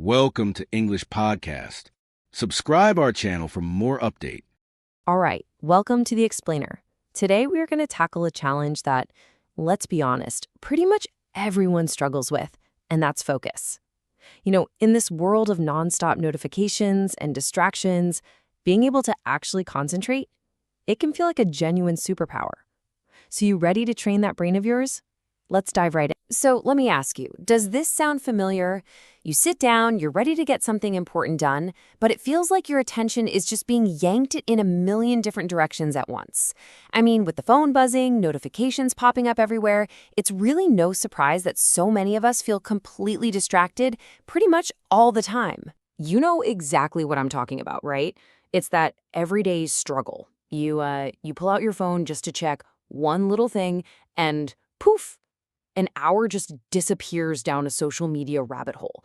Welcome to English Podcast. Subscribe our channel for more update. All right, welcome to The Explainer. Today we are going to tackle a challenge that, let's be honest, pretty much everyone struggles with, and that's focus. In this world of nonstop notifications and distractions, being able to actually concentrate, it can feel like a genuine superpower. So you ready to train that brain of yours? Let's dive right in. So let me ask you, does this sound familiar? You sit down, you're ready to get something important done, but it feels like your attention is just being yanked in a million different directions at once. I mean, with the phone buzzing, notifications popping up everywhere, it's really no surprise that so many of us feel completely distracted pretty much all the time. You know exactly what I'm talking about, right? It's that everyday struggle. You pull out your phone just to check one little thing and poof, an hour just disappears down a social media rabbit hole.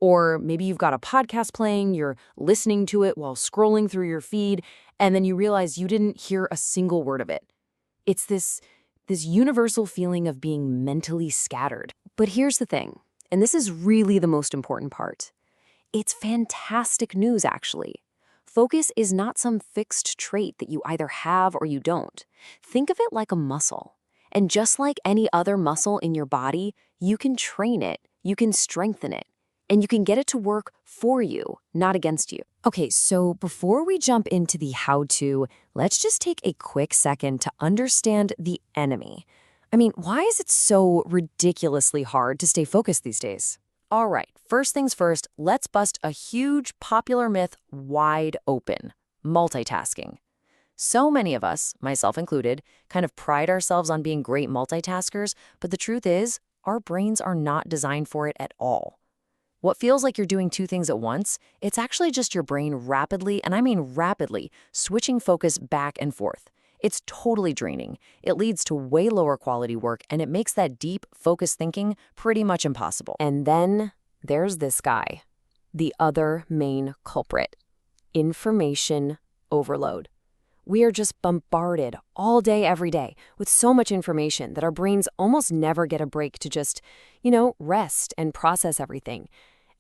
Or maybe you've got a podcast playing, you're listening to it while scrolling through your feed, and then you realize you didn't hear a single word of it. It's this universal feeling of being mentally scattered. But here's the thing, and this is really the most important part. It's fantastic news, actually. Focus is not some fixed trait that you either have or you don't. Think of it like a muscle. And just like any other muscle in your body, you can train it, you can strengthen it, and you can get it to work for you, not against you. Okay, so before we jump into the how-to, let's just take a quick second to understand the enemy. I mean, why is it so ridiculously hard to stay focused these days? All right, first things first, let's bust a huge popular myth wide open: multitasking. So many of us, myself included, kind of pride ourselves on being great multitaskers, but the truth is, our brains are not designed for it at all. What feels like you're doing two things at once, it's actually just your brain rapidly, and I mean rapidly, switching focus back and forth. It's totally draining. It leads to way lower quality work, and it makes that deep, focused thinking pretty much impossible. And then there's this guy, the other main culprit: information overload. We are just bombarded all day, every day with so much information that our brains almost never get a break to just, rest and process everything.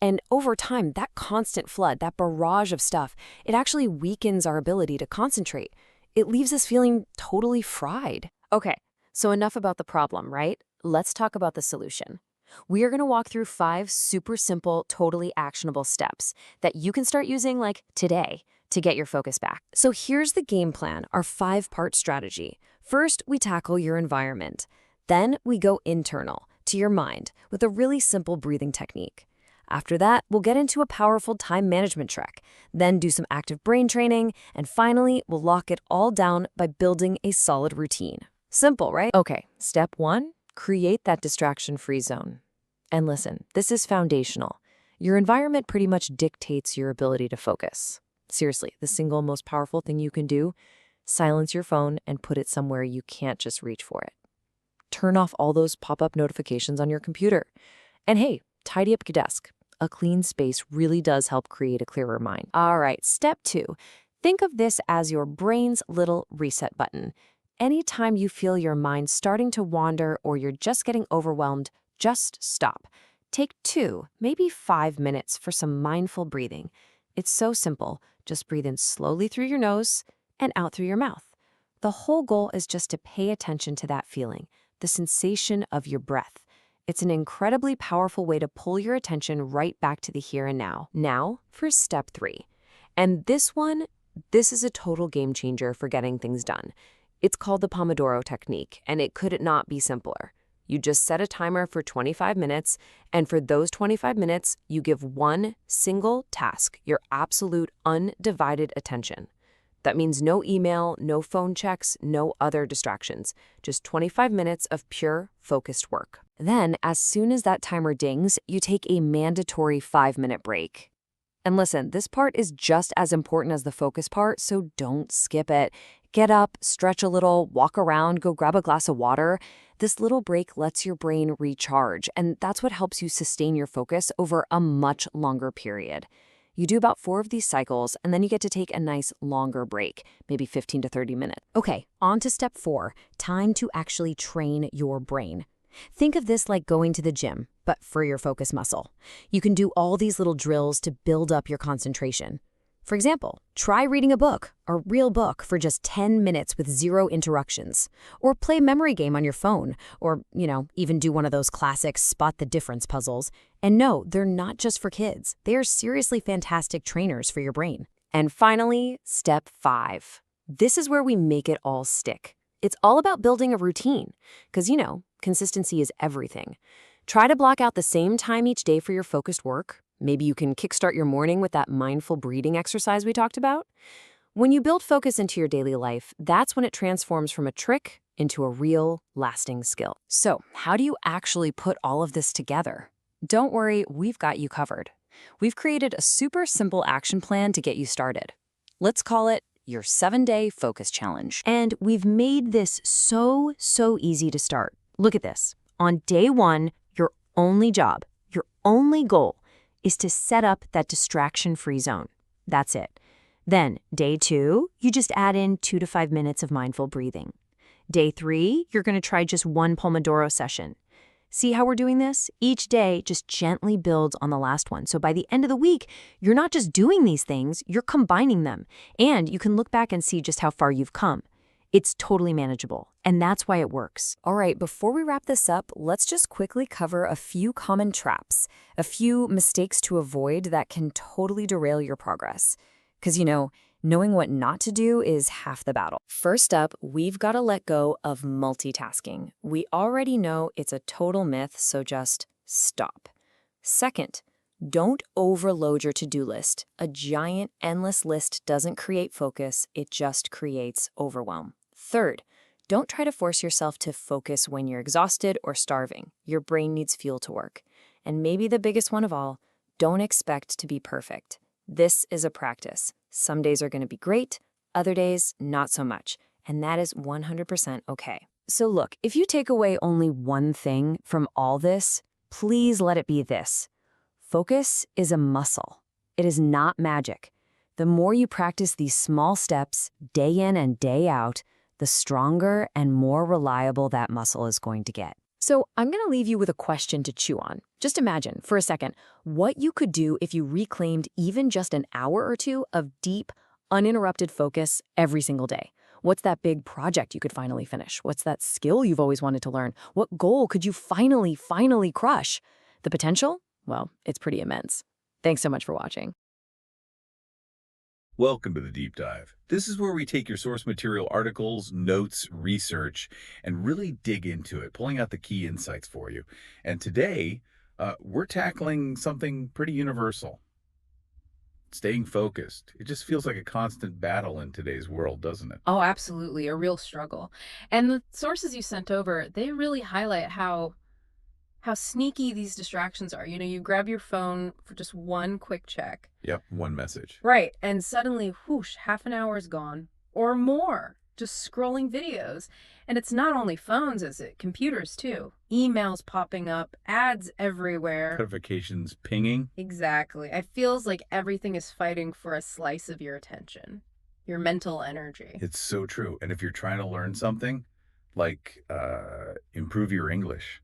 And over time, that constant flood, that barrage of stuff, it actually weakens our ability to concentrate. It leaves us feeling totally fried. Okay, so enough about the problem, right? Let's talk about the solution. We are going to walk through 5 super simple, totally actionable steps that you can start using today to get your focus back. So here's the game plan, our 5-part strategy. First, we tackle your environment. Then we go internal, to your mind, with a really simple breathing technique. After that, we'll get into a powerful time management trick, then do some active brain training, and finally, we'll lock it all down by building a solid routine. Simple, right? Okay, step 1, create that distraction-free zone. And listen, this is foundational. Your environment pretty much dictates your ability to focus. Seriously, the single most powerful thing you can do: silence your phone and put it somewhere you can't just reach for it. Turn off all those pop-up notifications on your computer. And hey, tidy up your desk. A clean space really does help create a clearer mind. All right, step 2. Think of this as your brain's little reset button. Anytime you feel your mind starting to wander or you're just getting overwhelmed, just stop. Take 2, maybe 5 minutes for some mindful breathing. It's so simple. Just breathe in slowly through your nose and out through your mouth. The whole goal is just to pay attention to that feeling, the sensation of your breath. It's an incredibly powerful way to pull your attention right back to the here and now. Now for step 3. And this is a total game changer for getting things done. It's called the Pomodoro Technique, and it could not be simpler. You just set a timer for 25 minutes, and for those 25 minutes, you give one single task your absolute undivided attention. That means no email, no phone checks, no other distractions. Just 25 minutes of pure, focused work. Then, as soon as that timer dings, you take a mandatory 5-minute break. And listen, this part is just as important as the focus part, so don't skip it. Get up, stretch a little, walk around, go grab a glass of water. This little break lets your brain recharge, and that's what helps you sustain your focus over a much longer period. You do about 4 of these cycles, and then you get to take a nice longer break, maybe 15 to 30 minutes. Okay, on to step 4, time to actually train your brain. Think of this like going to the gym, but for your focus muscle. You can do all these little drills to build up your concentration. For example, try reading a book, a real book, for just 10 minutes with zero interruptions. Or play a memory game on your phone. Or, even do one of those classic spot the difference puzzles. And no, they're not just for kids. They are seriously fantastic trainers for your brain. And finally, step 5. This is where we make it all stick. It's all about building a routine. Because, consistency is everything. Try to block out the same time each day for your focused work. Maybe you can kickstart your morning with that mindful breathing exercise we talked about. When you build focus into your daily life, that's when it transforms from a trick into a real, lasting skill. So, how do you actually put all of this together? Don't worry, we've got you covered. We've created a super simple action plan to get you started. Let's call it your 7-day focus challenge. And we've made this so easy to start. Look at this. On day 1, your only job, your only goal, is to set up that distraction-free zone. That's it. Then, day 2, you just add in 2 to 5 minutes of mindful breathing. Day 3, you're going to try just one Pomodoro session. See how we're doing this? Each day just gently builds on the last one. So by the end of the week, you're not just doing these things, you're combining them. And you can look back and see just how far you've come. It's totally manageable, and that's why it works. All right, before we wrap this up, let's just quickly cover a few common traps, a few mistakes to avoid that can totally derail your progress. Because, knowing what not to do is half the battle. First up, we've got to let go of multitasking. We already know it's a total myth, so just stop. Second, don't overload your to-do list. A giant, endless list doesn't create focus, it just creates overwhelm. Third, don't try to force yourself to focus when you're exhausted or starving. Your brain needs fuel to work. And maybe the biggest one of all, don't expect to be perfect. This is a practice. Some days are going to be great, other days not so much. And that is 100% okay. So look, if you take away only one thing from all this, please let it be this. Focus is a muscle. It is not magic. The more you practice these small steps, day in and day out, the stronger and more reliable that muscle is going to get. So I'm going to leave you with a question to chew on. Just imagine, for a second, what you could do if you reclaimed even just an hour or two of deep, uninterrupted focus every single day. What's that big project you could finally finish? What's that skill you've always wanted to learn? What goal could you finally crush? The potential? Well, it's pretty immense. Thanks so much for watching. Welcome to the Deep Dive. This is where we take your source material, articles, notes, research, and really dig into it, pulling out the key insights for you. And today, we're tackling something pretty universal. Staying focused. It just feels like a constant battle in today's world, doesn't it? Oh, absolutely. A real struggle. And the sources you sent over, they really highlight how sneaky these distractions are. You grab your phone for just one quick check. Yep, one message. Right. And suddenly, whoosh, half an hour is gone or more, just scrolling videos. And it's not only phones, is it? Computers too. Emails popping up, ads everywhere. Notifications pinging. Exactly. It feels like everything is fighting for a slice of your attention, your mental energy. It's so true. And if you're trying to learn something, like improve your English,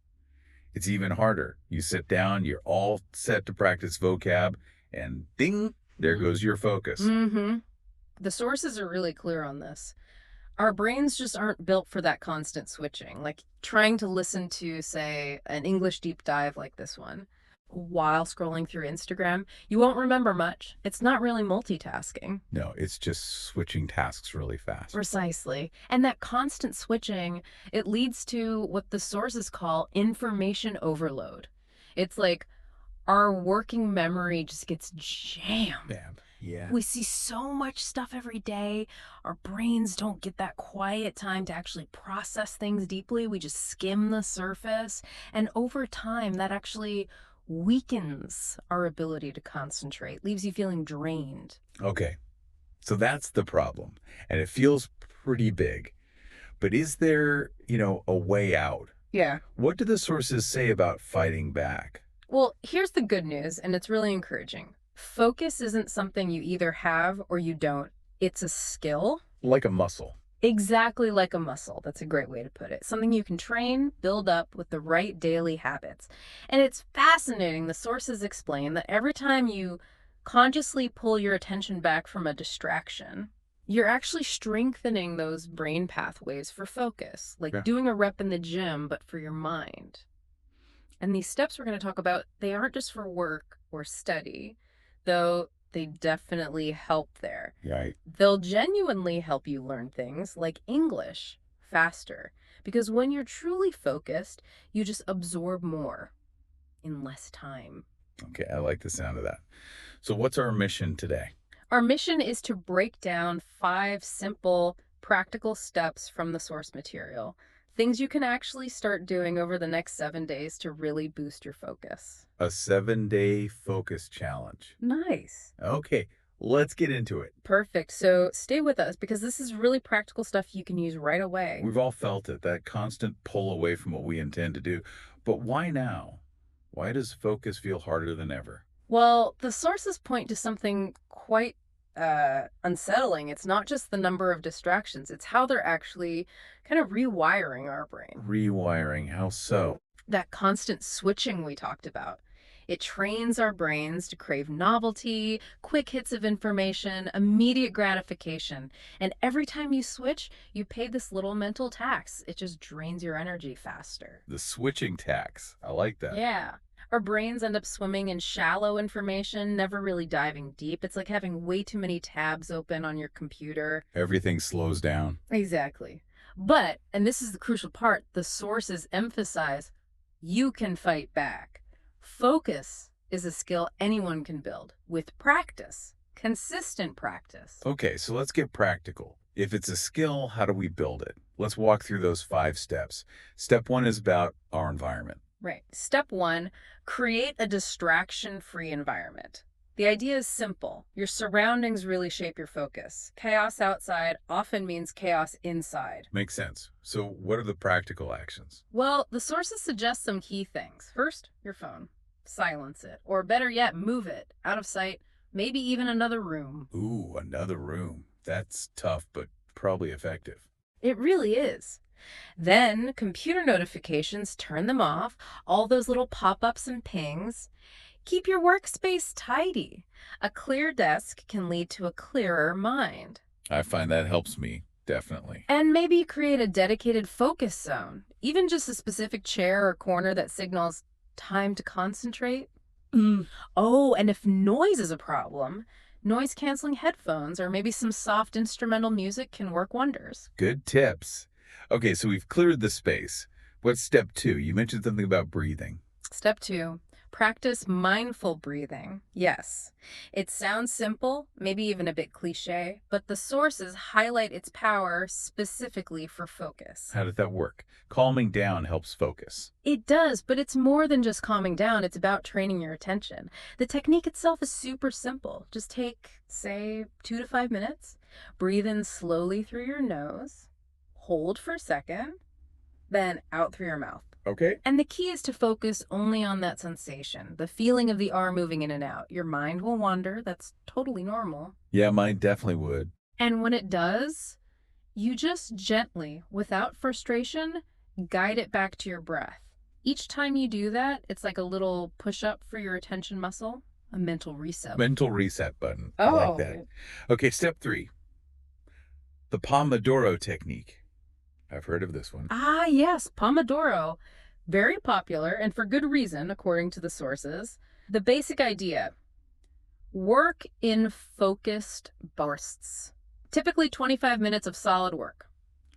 it's even harder. You sit down, you're all set to practice vocab, and ding, there goes your focus. Mm-hmm. The sources are really clear on this. Our brains just aren't built for that constant switching, like trying to listen to, say, an English deep dive like this one while scrolling through Instagram. You won't remember much. It's not really multitasking. No, it's just switching tasks really fast. Precisely. And that constant switching, it leads to what the sources call information overload. It's like our working memory just gets jammed. Bam. Yeah. We see so much stuff every day. Our brains don't get that quiet time to actually process things deeply. We just skim the surface. And over time, that actually weakens our ability to concentrate, leaves you feeling drained. Okay, so that's the problem, and it feels pretty big. But is there, a way out? Yeah. What do the sources say about fighting back? Well, here's the good news, and it's really encouraging. Focus isn't something you either have or you don't. It's a skill. Like a muscle. Exactly like a muscle. That's a great way to put it. Something you can train, build up with the right daily habits. And it's fascinating. The sources explain that every time you consciously pull your attention back from a distraction, you're actually strengthening those brain pathways for focus, like Yeah. doing a rep in the gym, but for your mind. And these steps we're going to talk about, they aren't just for work or study, though they definitely help there. Right. They'll genuinely help you learn things like English faster, because when you're truly focused, you just absorb more in less time. Okay, I like the sound of that. So what's our mission today? Our mission is to break down 5 simple, practical steps from the source material, things you can actually start doing over the next 7 days to really boost your focus. A 7-day focus challenge. Nice. Okay, let's get into it. Perfect. So stay with us because this is really practical stuff you can use right away. We've all felt it, that constant pull away from what we intend to do. But why now? Why does focus feel harder than ever? Well, the sources point to something quite unsettling. It's not just the number of distractions, it's how they're actually kind of rewiring our brain. Rewiring, how so? That constant switching we talked about. It trains our brains to crave novelty, quick hits of information, immediate gratification. And every time you switch, you pay this little mental tax. It just drains your energy faster. The switching tax. I like that. Yeah. Our brains end up swimming in shallow information, never really diving deep. It's like having way too many tabs open on your computer. Everything slows down. Exactly. But, and this is the crucial part, the sources emphasize you can fight back. Focus is a skill anyone can build with practice, consistent practice. Okay, so let's get practical. If it's a skill, how do we build it? Let's walk through those 5 steps. Step 1 is about our environment. Right. Step 1, create a distraction-free environment. The idea is simple. Your surroundings really shape your focus. Chaos outside often means chaos inside. Makes sense. So what are the practical actions? Well, the sources suggest some key things. First, your phone. Silence it. Or better yet, move it. Out of sight, maybe even another room. Ooh, another room. That's tough, but probably effective. It really is. Then, computer notifications, turn them off. All those little pop-ups and pings. Keep your workspace tidy. A clear desk can lead to a clearer mind. I find that helps me, definitely. And maybe create a dedicated focus zone, even just a specific chair or corner that signals time to concentrate. Oh, and if noise is a problem, noise-canceling headphones or maybe some soft instrumental music can work wonders. Good tips. Okay, so we've cleared the space. What's step 2? You mentioned something about breathing. Step 2, practice mindful breathing. Yes, it sounds simple, maybe even a bit cliche, but the sources highlight its power specifically for focus. How does that work? Calming down helps focus. It does, but it's more than just calming down. It's about training your attention. The technique itself is super simple. Just take, say, 2 to 5 minutes, breathe in slowly through your nose, hold for a second, then out through your mouth. Okay. And the key is to focus only on that sensation, the feeling of the arm moving in and out. Your mind will wander. That's totally normal. Yeah, mine definitely would. And when it does, you just gently, without frustration, guide it back to your breath. Each time you do that, it's like a little push-up for your attention muscle, a mental reset. Mental reset button. I like that. Okay, step 3. The Pomodoro Technique. I've heard of this one. Ah, yes, Pomodoro. Very popular, and for good reason, according to the sources. The basic idea: work in focused bursts. Typically 25 minutes of solid work.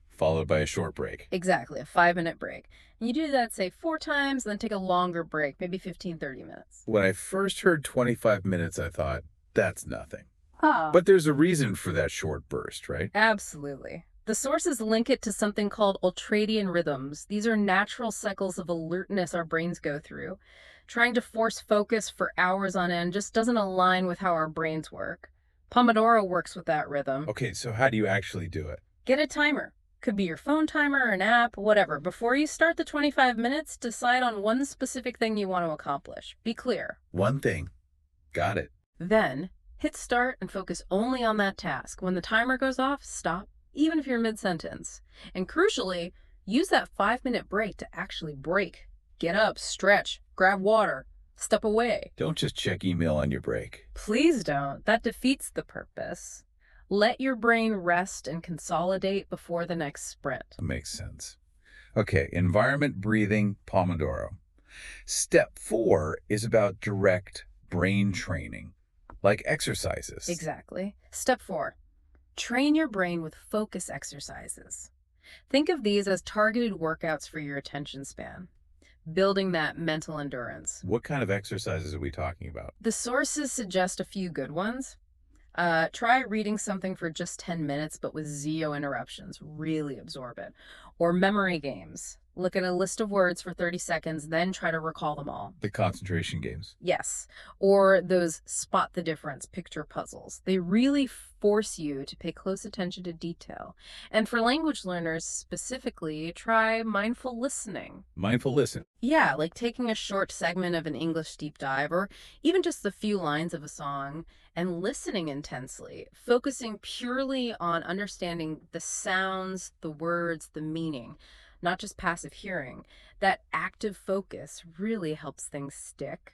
Followed by a short break. Exactly, a 5-minute break. And you do that, say, 4 times, then take a longer break, maybe 15, 30 minutes. When I first heard 25 minutes, I thought, that's nothing. Huh. But there's a reason for that short burst, right? Absolutely. The sources link it to something called ultradian rhythms. These are natural cycles of alertness our brains go through. Trying to force focus for hours on end just doesn't align with how our brains work. Pomodoro works with that rhythm. Okay, so how do you actually do it? Get a timer. Could be your phone timer, an app, whatever. Before you start the 25 minutes, decide on one specific thing you want to accomplish. Be clear. One thing. Got it. Then, hit start and focus only on that task. When the timer goes off, stop even if you're mid-sentence. And crucially, use that 5-minute break to actually break. Get up, stretch, grab water, step away. Don't just check email on your break. Please don't. That defeats the purpose. Let your brain rest and consolidate before the next sprint. That makes sense. Okay, environment, breathing, Pomodoro. Step 4 is about direct brain training, like exercises. Exactly. Step 4, train your brain with focus exercises. Think of these as targeted workouts for your attention span, building that mental endurance. What kind of exercises are we talking about? The sources suggest a few good ones. Try reading something for just 10 minutes, but with zero interruptions. Really absorb it. Or memory games. Look at a list of words for 30 seconds, then try to recall them all. The concentration games. Yes. Or those spot the difference picture puzzles. They really force you to pay close attention to detail. And for language learners specifically, try mindful listening. Mindful listen. Yeah, like taking a short segment of an English deep dive or even just the few lines of a song and listening intensely, focusing purely on understanding the sounds, the words, the meaning, not just passive hearing. That active focus really helps things stick.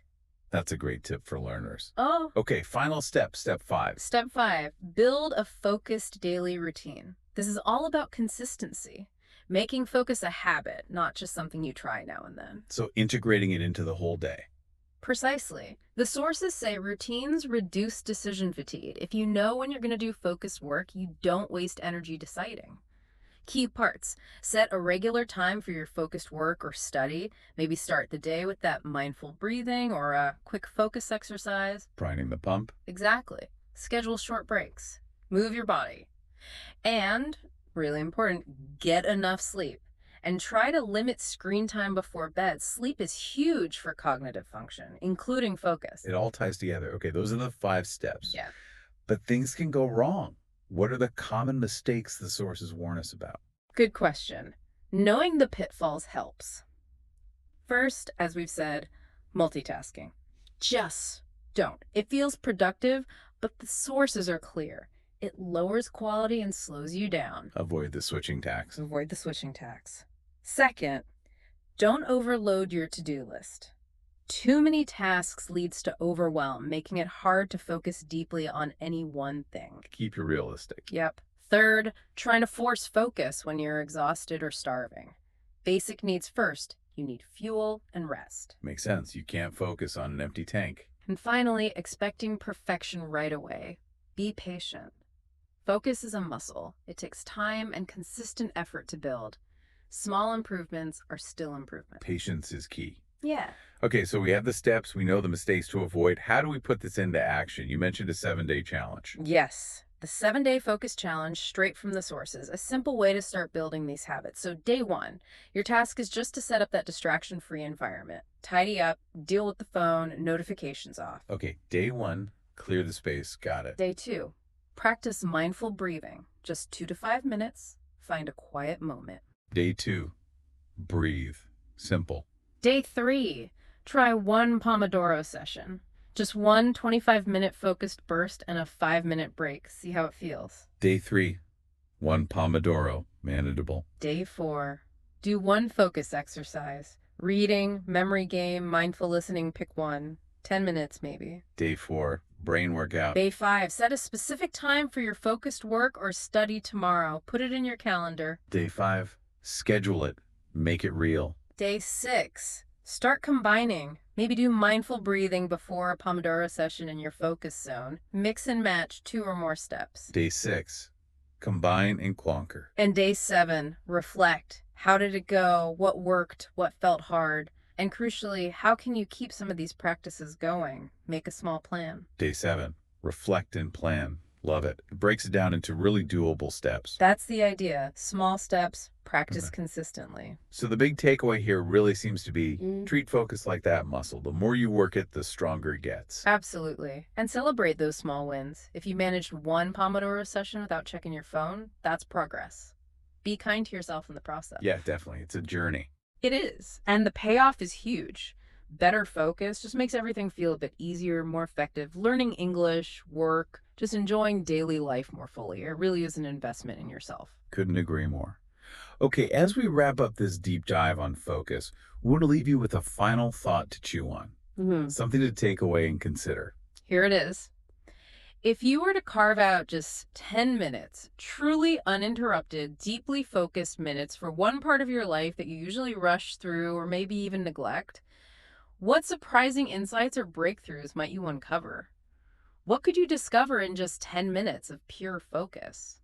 That's a great tip for learners. Oh, Okay, final step, step 5. Step 5, build a focused daily routine. This is all about consistency, making focus a habit, not just something you try now and then. So integrating it into the whole day. Precisely. The sources say routines reduce decision fatigue. If you know when you're going to do focused work, you don't waste energy deciding. Key parts. Set a regular time for your focused work or study. Maybe start the day with that mindful breathing or a quick focus exercise. Priming the pump. Exactly. Schedule short breaks. Move your body. And, really important, get enough sleep. And try to limit screen time before bed. Sleep is huge for cognitive function, including focus. It all ties together. Okay, those are the 5 steps. Yeah. But things can go wrong. What are the common mistakes the sources warn us about? Good question. Knowing the pitfalls helps. First, as we've said, multitasking. Just don't. It feels productive, but the sources are clear. It lowers quality and slows you down. Avoid the switching tax. Avoid the switching tax. Second, don't overload your to-do list. Too many tasks leads to overwhelm, making it hard to focus deeply on any one thing. Keep it realistic. Yep. Third, trying to force focus when you're exhausted or starving. Basic needs first. You need fuel and rest. Makes sense. You can't focus on an empty tank. And finally, expecting perfection right away. Be patient. Focus is a muscle. It takes time and consistent effort to build. Small improvements are still improvements. Patience is key. Yeah. Okay, so we have the steps. We know the mistakes to avoid. How do we put this into action? You mentioned a 7-day challenge. Yes. The 7-day focus challenge straight from the sources, a simple way to start building these habits. So day 1, your task is just to set up that distraction-free environment. Tidy up, deal with the phone, notifications off. Okay, day 1, clear the space. Got it. Day 2, practice mindful breathing. Just 2 to 5 minutes. Find a quiet moment. Day 2, breathe. Simple. Day 3, try one Pomodoro session. Just one 25-minute focused burst and a 5-minute break. See how it feels. Day 3, 1 Pomodoro. Manageable. Day 4, do one focus exercise. Reading, memory game, mindful listening, pick one. 10 minutes maybe. Day 4, brain workout. Day 5, set a specific time for your focused work or study tomorrow. Put it in your calendar. Day 5, schedule it. Make it real. Day 6, start combining. Maybe do mindful breathing before a Pomodoro session in your focus zone. Mix and match 2 or more steps. Day 6, combine and conquer. And day 7, reflect. How did it go? What worked? What felt hard? And crucially, how can you keep some of these practices going? Make a small plan. Day 7, reflect and plan. Love it. It breaks it down into really doable steps. That's the idea. Small steps, practice consistently. So the big takeaway here really seems to be treat focus like that muscle. The more you work it, the stronger it gets. Absolutely. And celebrate those small wins. If you managed one Pomodoro session without checking your phone, that's progress. Be kind to yourself in the process. Yeah, definitely. It's a journey. It is. And the payoff is huge. Better focus just makes everything feel a bit easier, more effective. Learning English, work, just enjoying daily life more fully. It really is an investment in yourself. Couldn't agree more. Okay, as we wrap up this deep dive on focus, we want to leave you with a final thought to chew on, something to take away and consider. Here it is. If you were to carve out just 10 minutes, truly uninterrupted, deeply focused minutes for one part of your life that you usually rush through or maybe even neglect, what surprising insights or breakthroughs might you uncover? What could you discover in just 10 minutes of pure focus?